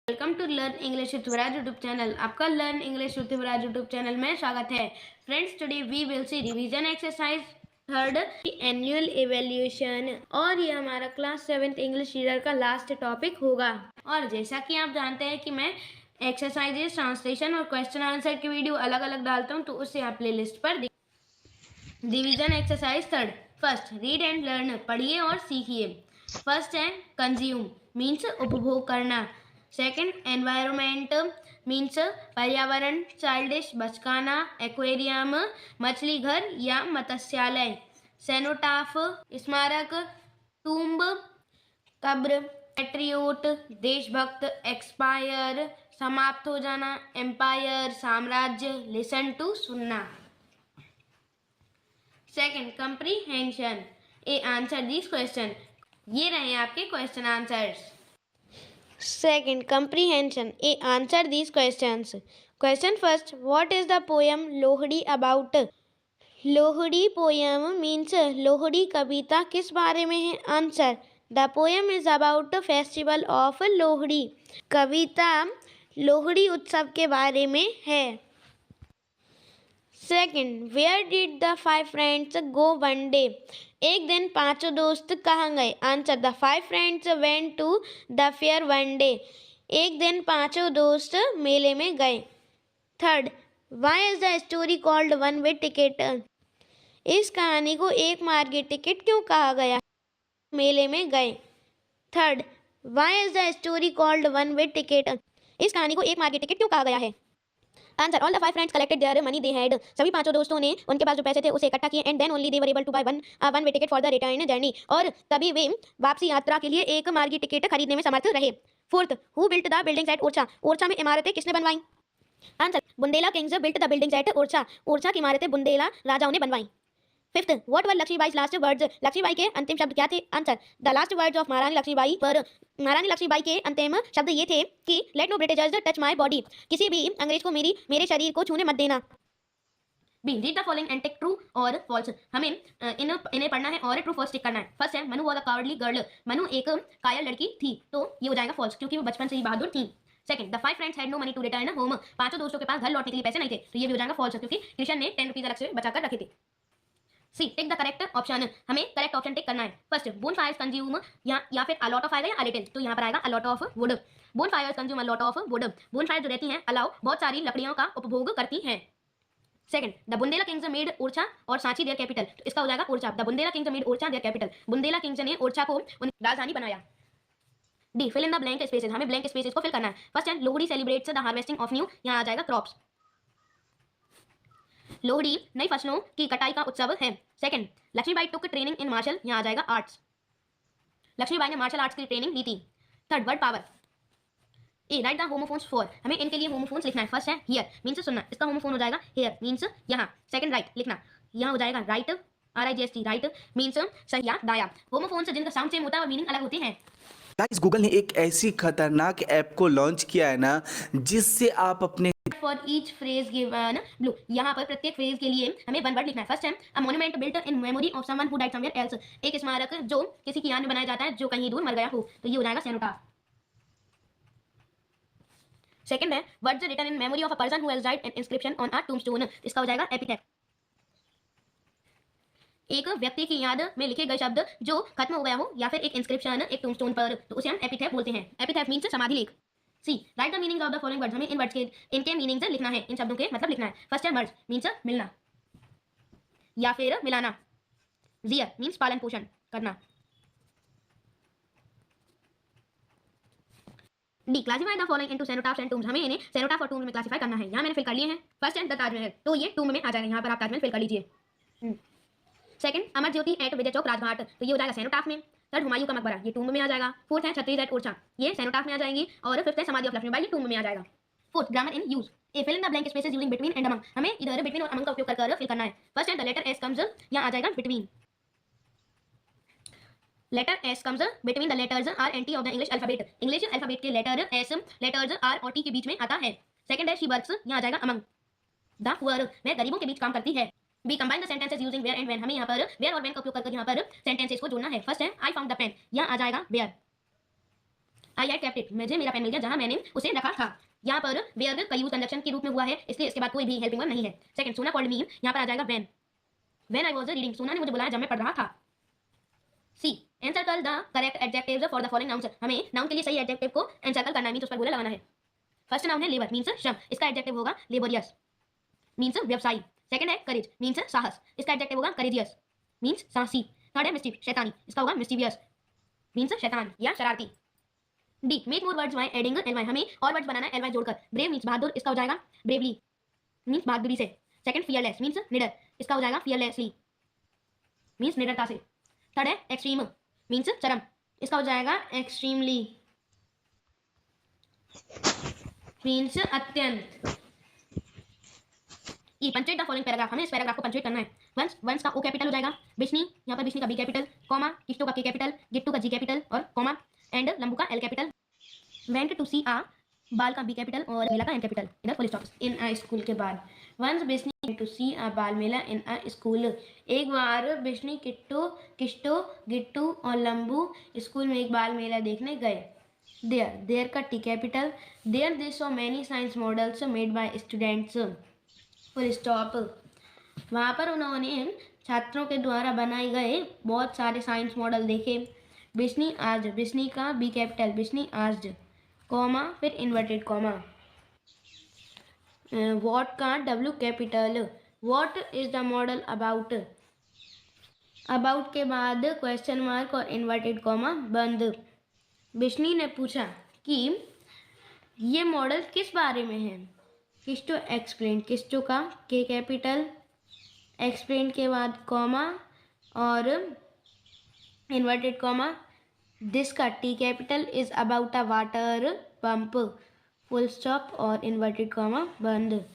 Welcome to learn English with Viraj YouTube channel. आपका learn English with Viraj YouTube channel में स्वागत है। Friends, today we will see revision exercise third annual evaluation और ये हमारा class 7th English reader का last topic होगा। और जैसा कि आप जानते हैं कि मैं एक्सरसाइजेस, ट्रांसलेशन और क्वेश्चन आंसर की वीडियो अलग अलग डालता हूँ, तो उसे आप प्ले लिस्ट पर revision exercise third. First, read and learn, पढ़िए और सीखिए। फर्स्ट है कंज्यूम, मीन्स उपभोग करना। सेकंड, एनवायरमेंट मीन्स पर्यावरण। चाइल्डिश, बचकाना। एक्वेरियम, मछली घर या मत्स्यालय। सेनोटाफ, स्मारक। टूम्ब, कब्र। पैट्रियोट, देशभक्त। एक्सपायर, समाप्त हो जाना। एम्पायर, साम्राज्य। लिसन टू, सुनना। Second, comprehension, A answer this question. ये रहे आपके question answers. Second, comprehension. A, answer these questions. Question first. What is the poem Lohri about? Lohri poem means Lohri कविता किस बारे में है? Answer. The poem is about the festival of Lohri. कविता लोहड़ी उत्सव के बारे में है। Second, where did the five friends go one day? एक दिन पांचों दोस्त कहाँ गए? Answer. The five friends went to the fair one day. एक दिन पांचों दोस्त मेले में गए। Third, why is the story called one way ticket? इस कहानी को एक मार्ग की टिकट क्यों कहा गया? मेले में गए। Third, why is the story called one way ticket? इस कहानी को एक मार्ग की टिकट क्यों कहा गया है? Answer, all the five friends collected their money they had. सभी पांचों दोस्तों ने उनके पास जो पैसे थे उसे इकट्ठा किए। And then only they were able to buy one way ticket for the return journey. और तभी वे वापसी यात्रा के लिए एक मार्गी टिकट खरीदने में समर्थ रहे। Fourth, who built the buildings at Orchha? Orchha में इमारतें किसने बनवाई? Answer, Bundela kings built the buildings at Orchha. Orchha की इमारतें बुंदेला राजाओं ने बनवाई। Fifth, what were Lakshmibai last words? Lakshmibai के अंतिम शब्द क्या थे? Answer, the last words of Maharani Lakshmibai पर महारानी लक्ष्मीबाई के अंतिम शब्द ये थे कि let no Britishers touch my body. किसी भी अंग्रेज को मेरे शरीर को छूने मत देना। B, read the following and tick true और फॉल्स। हमें इन्हें पढ़ना है और ट्रू फॉल्स टिक करना है। फर्स्ट है, Manu was a cowardly girl. Manu एक कायल लड़की थी, तो ये हो जाएगा फॉल्स, क्योंकि वो बचपन से ही बहादुर थी। Second, the five friends had no money to return home. पांचों दोस्तों के पास घर लौटने के लिए पैसे नहीं थे, तो ये भी हो जाएगा फॉल्स, क्योंकि कृष्ण ने 10 रुपीज अलग से बचाकर रखे थे। सी, टिक द करेक्ट ऑप्शन। हमें करेक्ट ऑप्शन टिक करना है। फर्स्ट, बोन फायर्स कंज्यूम, या फिर अ लॉट ऑफ आएगा या अ लिटिल, तो यहाँ पर आएगा a lot of wood. Bonfires consume a lot of wood. Bonfire जो रहती हैं अलाउ बहुत सारी लकड़ियों का उपभोग करती हैं। Second, the Bundela kings made Orchha और सांची देयर कैपिटल, तो इसका हो जाएगा Orchha. The Bundela kings made Orchha their capital. Bundela kings ने ओरछा को राजधानी बनाया। D, fill in the blank spaces. हमें ब्लैंक स्पेसेस को फिल करना है। फर्स्ट है, Lohri celebrates the harvesting of new, यहाँ आ जाएगा क्रॉप्स। लोहड़ी नई फसलों की कटाई का उत्सव है। Second, Lakshmibai took training in martial, यहाँ आ जाएगा आर्ट्स। लक्ष्मीबाई ने मार्शल आर्ट्स की ट्रेनिंग ली थी। Third, word power. A, write the homophones for. हमें इनके लिए होमोफोन्स लिखना है। फर्स्ट है हियर, मीन्स सुनना, इसका होमोफोन हो जाएगा हेयर, मीन्स यहाँ। सेकंड, राइट लिखना, यहाँ हो जाएगा राइट, RIGHT, राइट मीन्स सही या दाया। होमोफोन्स जिनका साउंड सेम होता है और मीनिंग अलग होते हैं। गाइस, गूगल ने एक ऐसी खतरनाक ऐप को लॉन्च किया है ना, जिससे आप अपने for each phrase given blue, यहाँ पर प्रत्येक फ्रेज के लिए हमें वन वर्ड लिखना है। फर्स्ट है, a monument built in memory of someone who died somewhere else. एक स्मारक जो किसी की याद में बनाया जाता है जो कहीं दूर मर गया हो, तो ये हो जाएगा सेनोटाफ। सेकंड है, words written in memory of a person who has died, an inscription on a tombstone, इसका हो जाएगा एपिथेट। एक व्यक्ति की याद में लिखे गए शब्द जो खत्म हो गया हो, या फिर एक इंस्क्रिप्शन एक टूम्बस्टोन पर, तो उसे हम एपिथेट बोलते हैं। एपिथेट मीन्स समाधि लेख। C, write the meanings of the following words. हमें इन वर्ड्स के इनके मीनिंग्स लिखना है, इन शब्दों के मतलब लिखना है। फर्स्ट है, मर्ज मीन्स मिलना या फिर मिलाना। रियर मीन्स पालन पोषण करना। D, classify the following into cenotaphs and tombs. हमें इन्हें सेनोटाफ और टूम्स में क्लासिफाई करना है। यहाँ मैंने फिल कर लिए हैं। फर्स्ट है द ताजमहल, तो ये टूम्ब में आ जाएगा, यहाँ पर आप ताजमहल फिल कर लीजिए। सेकंड, अमर ज्योति एट विजय चौक राजघाट, तो ये हो जाएगा सेनोटाफ में। थर्ड, हुमायूं का मकबरा, ये टूम्ब में आ जाएगा। फोर्थ है छत्तीस एट ओरछा, ये सेनोटाफ में आ जाएंगी। और फिफ्थ है समाधि ऑफ लक्ष्मीबाई, ये टूम्ब में आ जाएगा। Fourth, grammar in use. A, fill in the blank spaces using between and among. हमें इधर बिटवीन और अमंग का उपयोग कर फिल करना है। फर्स्ट है, द लेटर एस कम्स, यहाँ आ जाएगा between. Letter S comes between the letters R and T of the English alphabet. English alphabet के लेटर एस लेटर्स आर और टी के बीच में आता है। सेकंड है, शी वर्क्स, यहाँ आ जाएगा अमंग। द पुअर, वह गरीबों के बीच काम करती है। B, combine the sentences using where and when. हमें यहाँ पर वेयर और व्हेन का उपयोग करके यहाँ पर सेंटेंसेस को जोड़ना है। फर्स्ट है, आई फाउंड द पेन, यहाँ आ जाएगा where. I had kept it, मुझे मेरा पेन मिल गया जहां मैंने उसे रखा था। यहाँ पर वेयर का यूज कंजक्शन के रूप में हुआ है, इसलिए इसके बाद कोई भी हेल्पिंग वर्ब नहीं है। सेकंड, सोना कॉल्ड मी, यहाँ पर आ जाएगा व्हेन आई वाज रीडिंग, सोना ने मुझे बुलाया जब मैं पढ़ रहा था। C, encircle the correct adjectives for the following nouns, हमें नाउन के लिए सही एडजेक्टिव को एनसर्कल करना है, मींस उस पर गोला लगाना है। फर्स्ट नाउन है लेबर, मींस श्रम, इसका एडजेक्टिव होगा लेबोरियस, मींस व्यवसायी। सेकंड है करेज, मींस साहस, इसका एडजेक्टिव होगा करेजियस, मींस साहसी। थर्ड है मिस्टीफ, शैतानी, इसका होगा मिस्टीवियस, मींस शैतान या शरारती। D, make more words by adding L Y, हमें और वर्ड्स बनाना है एल वाई जोड़कर। ब्रेव मींस बहादुर, इसका हो जाएगा ब्रेवली, मींस बहादुरी से। सेकंड, फियरलेस मींस निडर, इसका हो जाएगा फियरलेसली, मींस निडरता से। थर्ड है एक्सट्रीम, मींस चरम, इसका हो जाएगा एक्सट्रीमली, मींस अत्यंत। ई, पंचुएट द फॉलोइंग पैराग्राफ, हमें इस पैराग्राफ को पंचुएट करना है। वंस, वंस का ओ कैपिटल हो जाएगा, बिश्नी, यहाँ पर बिश्नी का बी कैपिटल, कॉमा, किश्तो का के कैपिटल, गिट्टू का जी कैपिटल और कॉमा, एंड लंबू का एल कैपिटल। वेंट टू सी आ, बाल का बी कैपिटल और मेला का एन कैपिटल, इधर फुल स्टॉप। इन अ स्कूल के बाद, वंस बिश्नी टू सी आ बाल मेला इन अ स्कूल, एक बार बिश्नी किट्टू, किश्तो, गिट्टू और लंबू स्कूल में एक बाल मेला देखने गए। देयर, देयर का T capital, there they saw many science models made by students, full stop. वहाँ पर उन्होंने छात्रों के द्वारा बनाए गए बहुत सारे साइंस मॉडल देखे। बिश्नी आज, बिश्नी का बी कैपिटल, बिश्नी आज, कॉमा, फिर इन्वर्टेड कॉमा। वॉट का W capital, what is the model about, about के बाद क्वेश्चन मार्क और इन्वर्टेड कॉमा बंद। बिश्नी ने पूछा कि ये मॉडल किस बारे में है। किस्टो एक्सप्लेन, किस्टो का के कैपिटल, एक्सप्लेन के बाद कॉमा और इन्वर्टेड कॉमा। दिस का T capital is about a water pump, full stop और इन्वर्टेड कॉमा बंद।